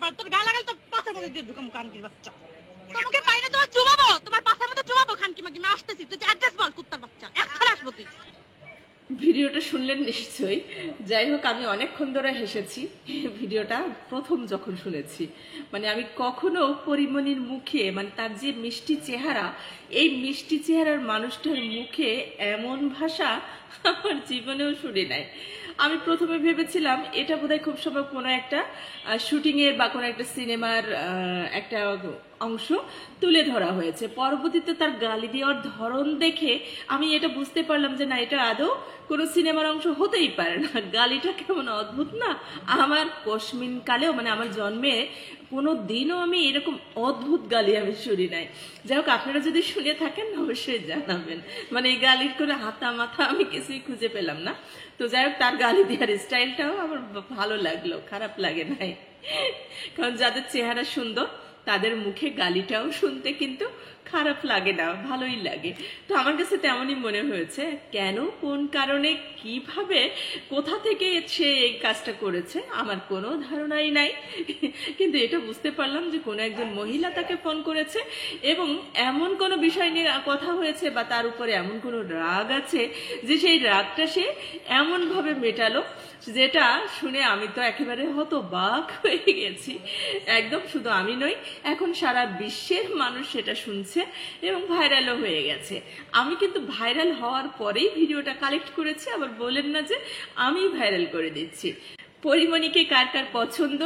পারে, তোর গায়ে লাগালে তো পাছার মধ্যে দিয়ে ঢুকাম খানকির বাচ্চা। তোমাকে পাইলে তোমার চুমাবো, তোমার পাছার মধ্যে চুমাবো খানকি মাগি। আমি আসতেছি, তুই অ্যাড্রেস বল কুত্তার বাচ্চা, এখন আসবো তুই। ভিডিওটা শুনলেন নিশ্চয়ই। যাই হোক, আমি অনেকক্ষণ ধরে হেসেছি ভিডিওটা প্রথম যখন শুনেছি। মানে আমি কখনো পরিমণির মুখে, মানে তার যে মিষ্টি চেহারা, এই মিষ্টি চেহারার মানুষটার মুখে এমন ভাষা আমার জীবনেও শুনি নাই। আমি প্রথমে ভেবেছিলাম এটা বোধহয় খুব সময় কোনো একটা শুটিংয়ের বা কোনো একটা সিনেমার একটা অংশ তুলে ধরা হয়েছে। পরবর্তীতে তার গালি দেওয়ার ধরন দেখে আমি এটা বুঝতে পারলাম যে না, এটা আদৌ কোনো সিনেমার অংশ হতেই পারে না। গালিটা কেমন অদ্ভুত না! আমার কসমিন কালেও, মানে আমার জন্মে কোনো দিনও আমি এরকম অদ্ভুত গালি আমি শুনি নাই। যাই হোক, আপনারা যদি শুনে থাকেন অবশ্যই জানাবেন। মানে এই গালির করে হাতা মাথা আমি কিছুই খুঁজে পেলাম না। তো যাই হোক, তার গালি দেওয়ার স্টাইলটাও আমার ভালো লাগলো, খারাপ লাগে নাই। কারণ যাদের চেহারা সুন্দর তাদের মুখে গালিটাও শুনতে কিন্তু খারাপ লাগে না, ভালোই লাগে। তো আমার কাছে তেমনই মনে হয়েছে। কেন, কোন কারণে, কিভাবে, কোথা থেকে সে এই কাজটা করেছে আমার কোনো ধারণাই নাই। কিন্তু এটা বুঝতে পারলাম যে কোনো একজন মহিলা তাকে ফোন করেছে এবং এমন কোনো বিষয় নিয়ে কথা হয়েছে বা তার উপরে এমন কোনো রাগ আছে যে সেই রাগটা সে এমনভাবে মেটালো, যেটা শুনে আমি তো একেবারে হতবাক হয়ে গেছি। একদম, শুধু আমি নই, এখন সারা বিশ্বের মানুষ সেটা শুনছে এবং ভাইরালও হয়ে গেছে। আমি কিন্তু ভাইরাল হওয়ার পরেই ভিডিওটা কালেক্ট করেছি, আবার বলেন না যে আমি ভাইরাল করে দিচ্ছি। পরিমণিকে কার কার পছন্দ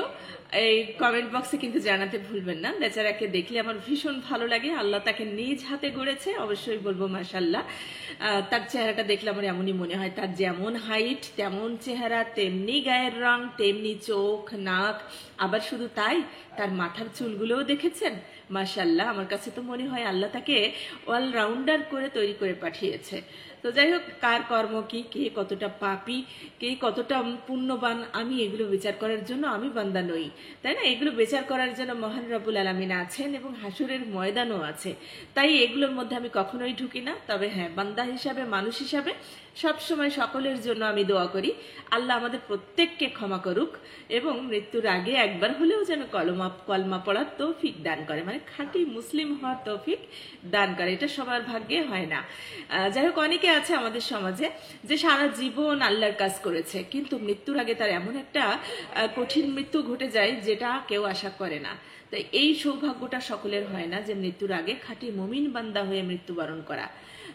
এই কমেন্ট বক্সে কিন্তু জানাতে ভুলবেন না। বেচারাকে দেখলে আমার ভীষণ ভালো লাগে। আল্লাহ তাকে নিজ হাতে গড়েছে, অবশ্যই বলবো মাশাআল্লাহ। তার চেহারাটা দেখলে আমার এমনই মনে হয়, তার যেমন হাইট তেমন চেহারা, তেমনি গায়ের রং, তেমনি চোখ, নাক। আবার শুধু তাই, তার মাথার চুলগুলোও দেখেছেন, মাশাআল্লাহ। আমার কাছে তো মনে হয় আল্লাহ তাকে অলরাউন্ডার করে তৈরি করে পাঠিয়েছে। তো যাই হোক, কার কর্ম কি, কে কতটা পাপী, কে কতটা পুণ্যবান, আমি এগুলো বিচার করার জন্য আমি বান্দা নই, তাই না? এগুলো বিচার করার জন্য মহান রব্বুল আলামিন আছেন এবং হাসরের ময়দানও আছে। তাই এগুলোর মধ্যে আমি কখনোই ঢুকি না। তবে হ্যাঁ, বান্দা হিসাবে, মানুষ হিসাবে সবসময় সকলের জন্য আমি দোয়া করি আল্লাহ আমাদের প্রত্যেককে ক্ষমা করুক এবং মৃত্যুর আগে একবার হলেও যেন কলমা পড়ার তৌফিক দান করে, মানে খাঁটি মুসলিম হওয়ার তৌফিক দান করে। এটা সবার ভাগ্যে হয় না। যাই হোক, অনেকে আছে আমাদের সমাজে যে সারা জীবন আল্লাহর কাজ করেছে, কিন্তু মৃত্যুর আগে তার এমন একটা কঠিন মৃত্যু ঘটে যায় যেটা কেউ আশা করে না। তাই এই সৌভাগ্যটা সকলের হয় না যে মৃত্যুর আগে খাঁটি মুমিন বান্দা হয়ে মৃত্যুবরণ করা।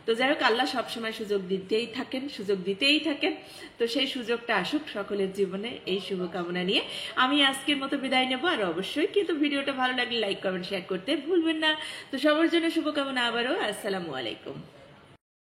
তো যাই হোক, আল্লাহ সবসময় সুযোগ দিতেই থাকেন। তো সেই সুযোগটা আসুক সকলের জীবনে, এই শুভকামনা নিয়ে আমি আজকের মতো বিদায় নেবো। আর অবশ্যই কিন্তু ভিডিওটা ভালো লাগলে লাইক, কমেন্ট, শেয়ার করতে ভুলবেন না। তো সবার জন্য শুভকামনা আবারও। আসসালামু আলাইকুম।